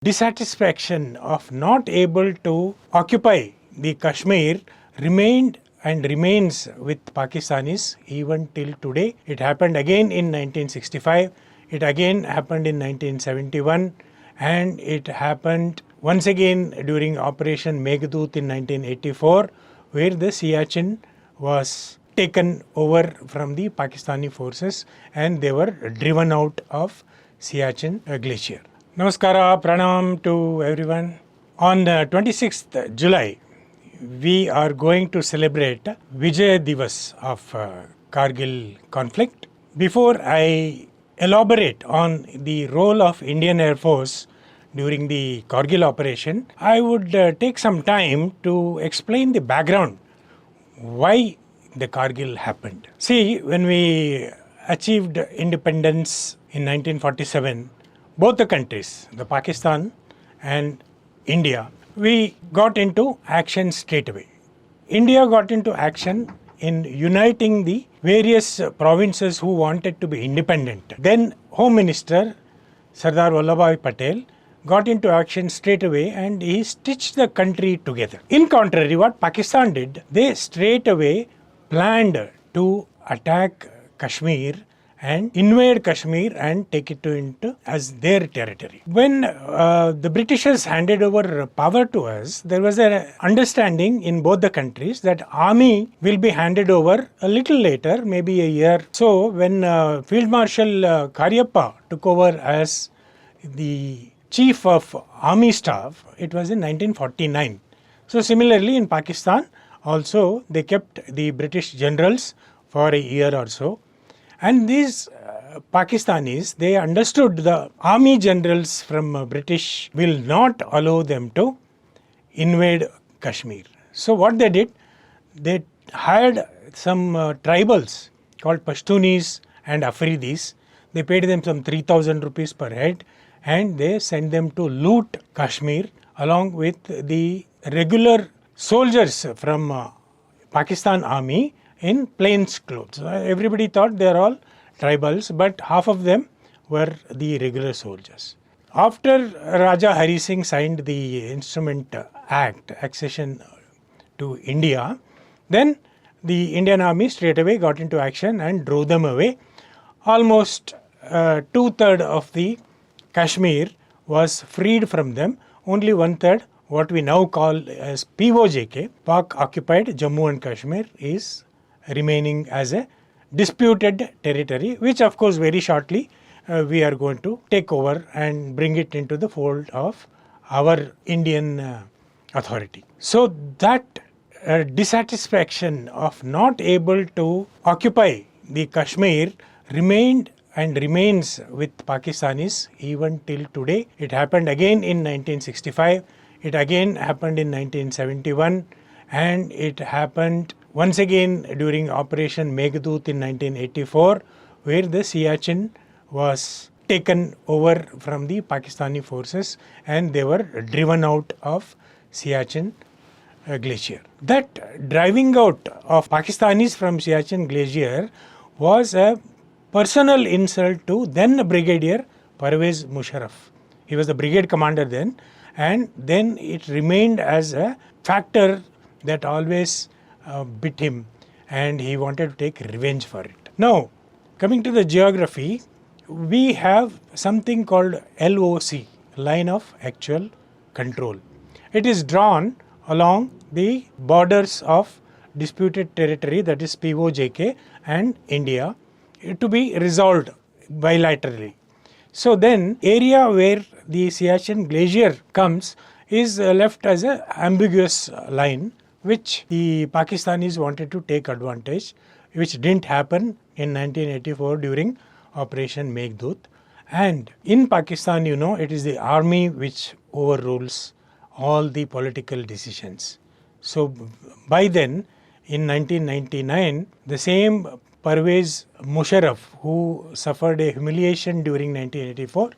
Dissatisfaction of not able to occupy the Kashmir remained and remains with Pakistanis even till today. It happened again in 1965, it again happened in 1971, and it happened once again during Operation Meghdoot in 1984, where the Siachen was taken over from the Pakistani forces and they were driven out of Siachen glacier. Namaskara, pranam to everyone. On 26th July, we are going to celebrate Vijay Divas of Kargil conflict. Before I elaborate on the role of Indian Air Force during the Kargil operation, I would take some time to explain the background why the Kargil happened. See, when we achieved independence in 1947, both the countries, the Pakistan and India, we got into action straight away. India got into action in uniting the various provinces who wanted to be independent. Then Home Minister Sardar Vallabhbhai Patel got into action straight away and he stitched the country together. In contrary, what Pakistan did, they straight away planned to attack Kashmir and invade Kashmir and take it into as their territory. When the Britishers handed over power to us, there was an understanding in both the countries that army will be handed over a little later, maybe a year. So when Field Marshal Karyappa took over as the Chief of Army Staff, it was in 1949. So similarly in Pakistan also they kept the British generals for a year or so. And these Pakistanis, they understood the army generals from British will not allow them to invade Kashmir. So what they did, they hired some tribals called Pashtunis and Afridis. They paid them some 3,000 rupees per head and they sent them to loot Kashmir along with the regular soldiers from Pakistan army in plains clothes. Everybody thought they are all tribals, but half of them were the regular soldiers. After Raja Hari Singh signed the Instrument Act, accession to India, then the Indian army straight away got into action and drove them away. Almost 2/3 of the Kashmir was freed from them. Only 1/3, what we now call as POJK, Pak occupied Jammu and Kashmir, is remaining as a disputed territory, which of course very shortly we are going to take over and bring it into the fold of our Indian authority. So that dissatisfaction of not able to occupy the Kashmir remained and remains with Pakistanis even till today. It happened again in 1965, it again happened in 1971, and it happened once again during Operation Meghdoot in 1984, where the Siachen was taken over from the Pakistani forces and they were driven out of Siachen glacier. That driving out of Pakistanis from Siachen glacier was a personal insult to then Brigadier Parvez Musharraf. He was the brigade commander then, and then it remained as a factor that always bit him and he wanted to take revenge for it. Now, coming to the geography, we have something called LOC, line of actual control. It is drawn along the borders of disputed territory, that is POJK and India, to be resolved bilaterally. So then area where the Siachen glacier comes is left as an ambiguous line, which the Pakistanis wanted to take advantage, which didn't happen in 1984 during Operation Meghdoot. And in Pakistan, you know, it is the army which overrules all the political decisions. So by then, in 1999, the same Parvez Musharraf, who suffered a humiliation during 1984,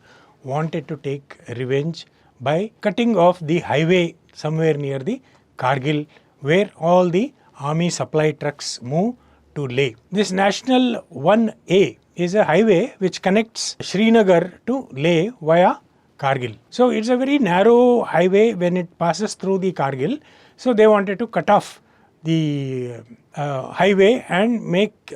wanted to take revenge by cutting off the highway somewhere near the Kargil, where all the army supply trucks move to Leh. This National 1A is a highway which connects Srinagar to Leh via Kargil. So it's a very narrow highway when it passes through the Kargil. So they wanted to cut off the highway and make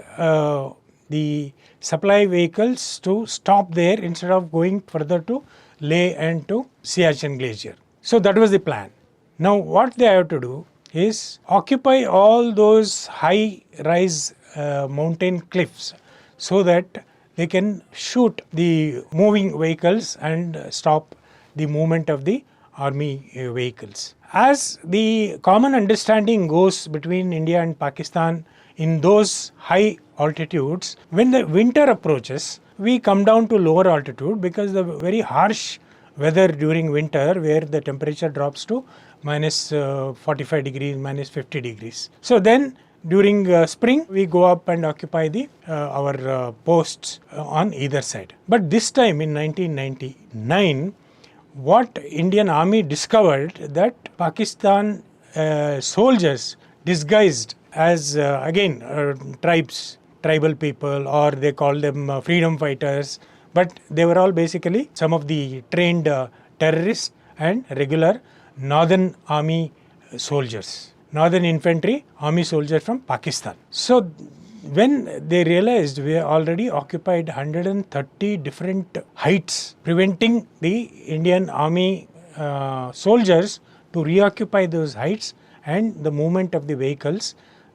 the supply vehicles to stop there instead of going further to Leh and to Siachen Glacier. So that was the plan. Now what they have to do is occupy all those high rise mountain cliffs so that they can shoot the moving vehicles and stop the movement of the army vehicles. As the common understanding goes between India and Pakistan in those high altitudes, when the winter approaches, we come down to lower altitude because the very harsh weather during winter where the temperature drops to minus 45 degrees, minus 50 degrees. So then during spring we go up and occupy the our posts on either side. But this time in 1999, what Indian Army discovered that Pakistan soldiers disguised as tribal people, or they call them freedom fighters, but they were all basically some of the trained terrorists and regular Northern Army soldiers, Northern Infantry Army soldiers from Pakistan. So when they realized we already occupied 130 different heights, preventing the Indian Army soldiers to reoccupy those heights and the movement of the vehicles,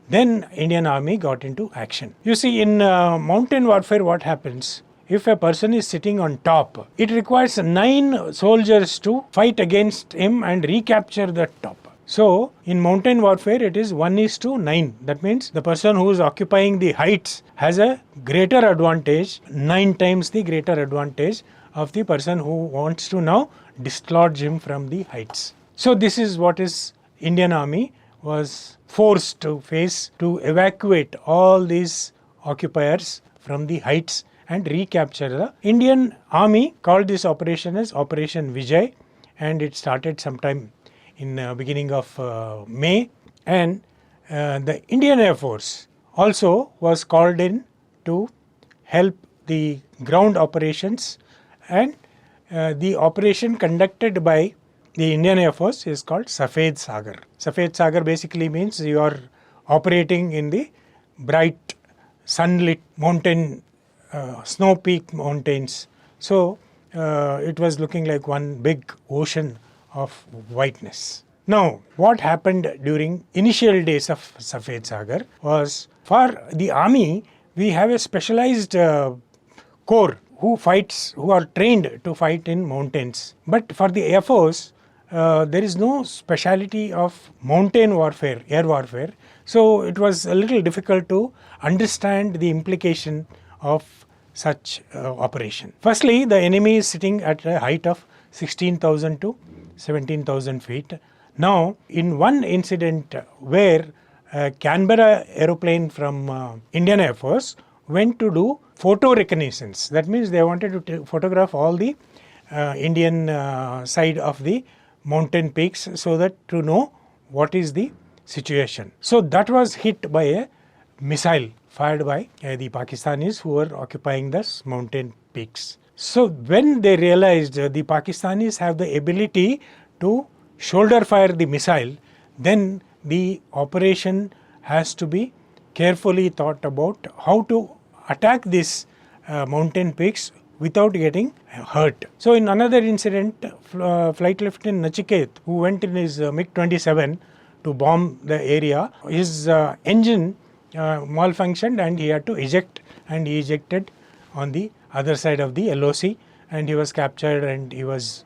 then Indian Army got into action. You see, in mountain warfare what happens? If a person is sitting on top, it requires 9 soldiers to fight against him and recapture the top. So in mountain warfare it is 1:9. That means the person who is occupying the heights has a greater advantage, 9 times the greater advantage of the person who wants to now dislodge him from the heights. So this is what is Indian Army was forced to face to evacuate all these occupiers from the heights and recapture the Indian Army called this operation as Operation Vijay, and it started sometime in beginning of May, and the Indian Air Force also was called in to help the ground operations, and the operation conducted by the Indian Air Force is called Safed Sagar. Safed Sagar basically means you are operating in the bright sunlit mountain snow peak mountains. So it was looking like one big ocean of whiteness. Now what happened during initial days of Safed Sagar was, for the army we have a specialized corps who are trained to fight in mountains. But for the Air Force there is no speciality of mountain warfare, air warfare. So it was a little difficult to understand the implication of such operation. Firstly, the enemy is sitting at a height of 16,000 to 17,000 feet. Now, in one incident where a Canberra aeroplane from Indian Air Force went to do photo reconnaissance, that means they wanted to photograph all the Indian side of the mountain peaks so that to know what is the situation. So that was hit by a missile fired by the Pakistanis who were occupying the mountain peaks. So when they realized the Pakistanis have the ability to shoulder fire the missile, then the operation has to be carefully thought about how to attack these mountain peaks without getting hurt. So in another incident, Flight Lieutenant Nachiket, who went in his MiG-27 to bomb the area, his engine malfunctioned and he had to eject, and he ejected on the other side of the LOC, and he was captured and he was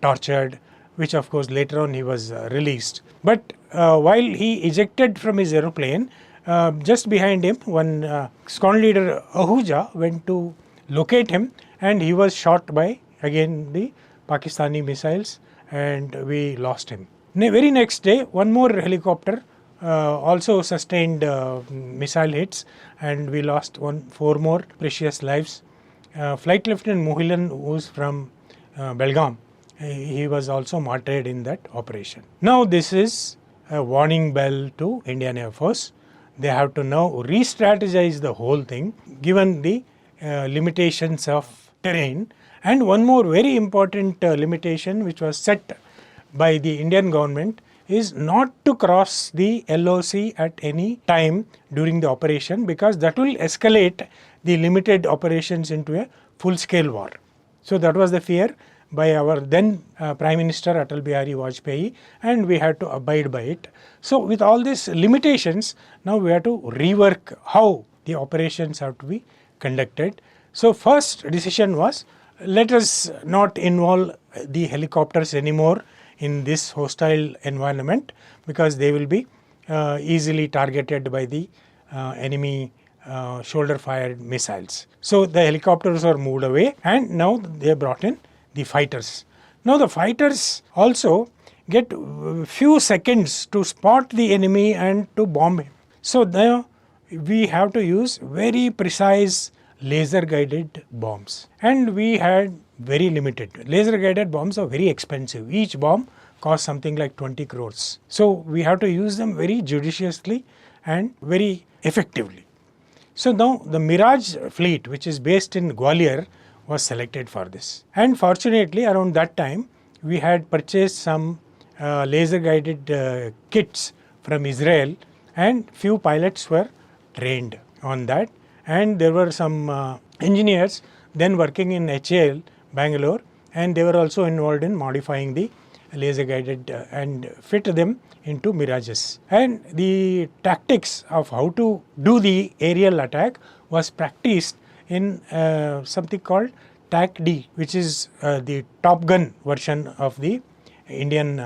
tortured, which of course later on he was released. But while he ejected from his aeroplane, just behind him one squadron leader Ahuja went to locate him, and he was shot by again the Pakistani missiles, and we lost him. Very next day, one more helicopter also sustained missile hits, and we lost 4 more precious lives. Flight Lieutenant Mohilan, who is from Belgaum, he was also martyred in that operation. Now this is a warning bell to Indian Air Force. They have to now re-strategize the whole thing given the limitations of terrain. And one more very important limitation which was set by the Indian government is not to cross the LOC at any time during the operation, because that will escalate the limited operations into a full-scale war. So that was the fear by our then Prime Minister Atal Bihari Vajpayee, and we had to abide by it. So with all these limitations, now we have to rework how the operations have to be conducted. So first decision was, let us not involve the helicopters anymore in this hostile environment, because they will be easily targeted by the enemy shoulder fired missiles. So the helicopters are moved away, and now they brought in the fighters. Now the fighters also get few seconds to spot the enemy and to bomb him. So now we have to use very precise laser guided bombs, and we had very limited. Laser guided bombs are very expensive. Each bomb costs something like 20 crores. So we have to use them very judiciously and very effectively. So now the Mirage fleet, which is based in Gwalior, was selected for this. And fortunately around that time we had purchased some laser guided kits from Israel, and few pilots were trained on that. And there were some engineers then working in HAL, Bangalore, and they were also involved in modifying the laser guided and fit them into Mirages. And the tactics of how to do the aerial attack was practiced in something called TAC-D, which is the Top Gun version of the Indian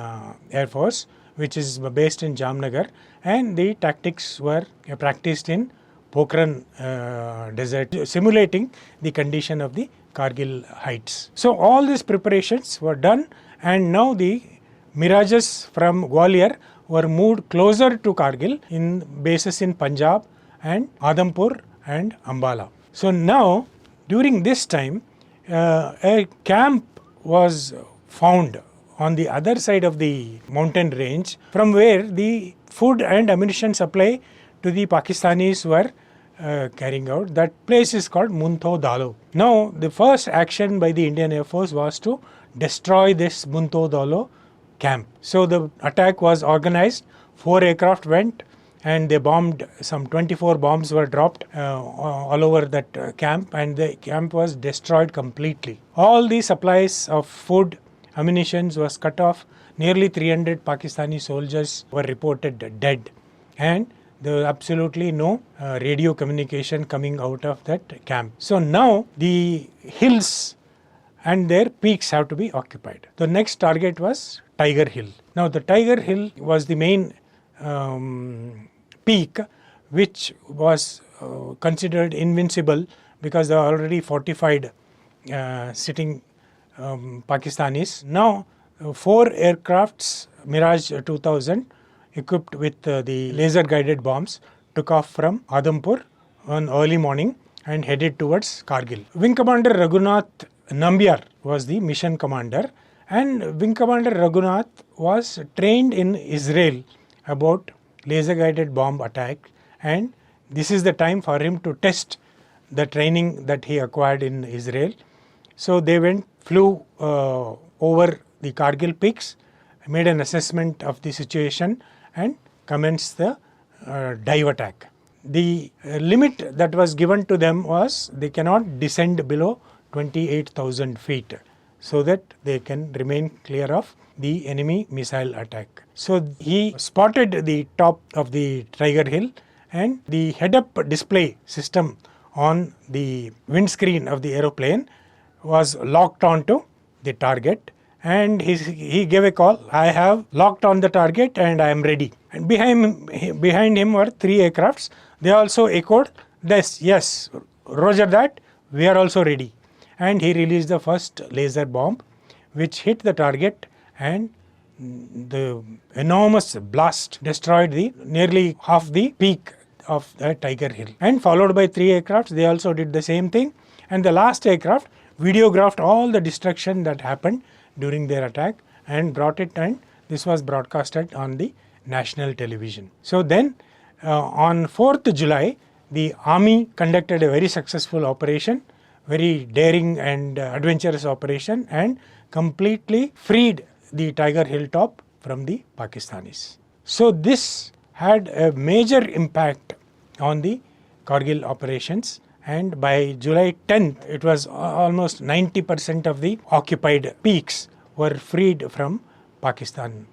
Air Force, which is based in Jamnagar, and the tactics were practiced in Pokhran desert, simulating the condition of the Kargil heights. So all these preparations were done, and now the Mirages from Gwalior were moved closer to Kargil in bases in Punjab and Adhampur and Ambala. So now during this time a camp was found on the other side of the mountain range, from where the food and ammunition supply to the Pakistanis were carrying out. That place is called Muntho Dalo. Now the first action by the Indian Air Force was to destroy this Muntho Dalo camp. So the attack was organized, 4 aircraft went and they bombed, some 24 bombs were dropped all over that camp, and the camp was destroyed completely. All the supplies of food, ammunitions was cut off. Nearly 300 Pakistani soldiers were reported dead, and there was absolutely no radio communication coming out of that camp. So now the hills and their peaks have to be occupied. The next target was Tiger Hill. Now the Tiger Hill was the main peak, which was considered invincible because they are already fortified sitting Pakistanis. Now 4 aircrafts, Mirage 2000, equipped with the laser guided bombs, took off from Adhampur on early morning and headed towards Kargil. Wing Commander Raghunath Nambiar was the mission commander, and Wing Commander Raghunath was trained in Israel about laser guided bomb attack, and this is the time for him to test the training that he acquired in Israel. So they flew over the Kargil peaks, made an assessment of the situation and commenced the dive attack. The limit that was given to them was they cannot descend below 28,000 feet, so that they can remain clear of the enemy missile attack. So he spotted the top of the Tiger Hill, and the head-up display system on the windscreen of the aeroplane was locked onto the target, and he gave a call, I have locked on the target and I am ready. And behind him were 3 aircrafts. They also echoed this, yes, roger that, we are also ready. And he released the first laser bomb, which hit the target, and the enormous blast destroyed nearly half the peak of the Tiger Hill. And followed by 3 aircrafts, they also did the same thing. And the last aircraft videographed all the destruction that happened during their attack and brought it, and this was broadcasted on the national television. So then on 4th July, the army conducted a very successful operation very daring and adventurous operation and completely freed the Tiger Hilltop from the Pakistanis. So this had a major impact on the Kargil operations, and by July 10th it was almost 90% of the occupied peaks were freed from Pakistan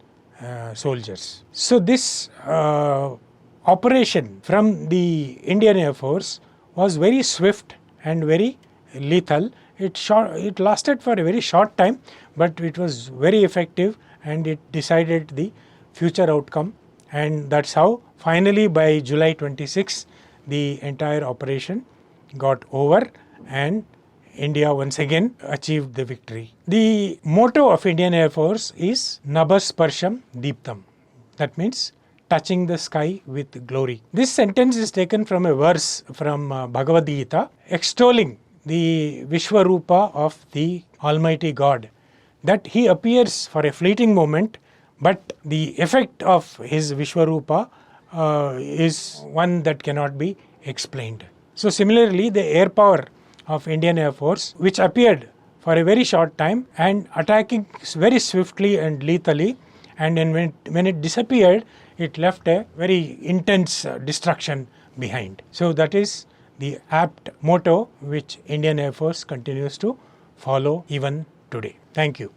soldiers. So this operation from the Indian Air Force was very swift and very lethal. It lasted for a very short time, but it was very effective and it decided the future outcome, and that's how finally by July 26 the entire operation got over and India once again achieved the victory. The motto of Indian Air Force is Nabasparsham Deeptam. That means touching the sky with glory. This sentence is taken from a verse from Bhagavad Gita extolling the Vishwarupa of the Almighty God, that he appears for a fleeting moment, but the effect of his Vishwarupa is one that cannot be explained. So similarly, the air power of Indian Air Force, which appeared for a very short time and attacking very swiftly and lethally, and when it disappeared, it left a very intense destruction behind. So that is the apt motto which Indian Air Force continues to follow even today. Thank you.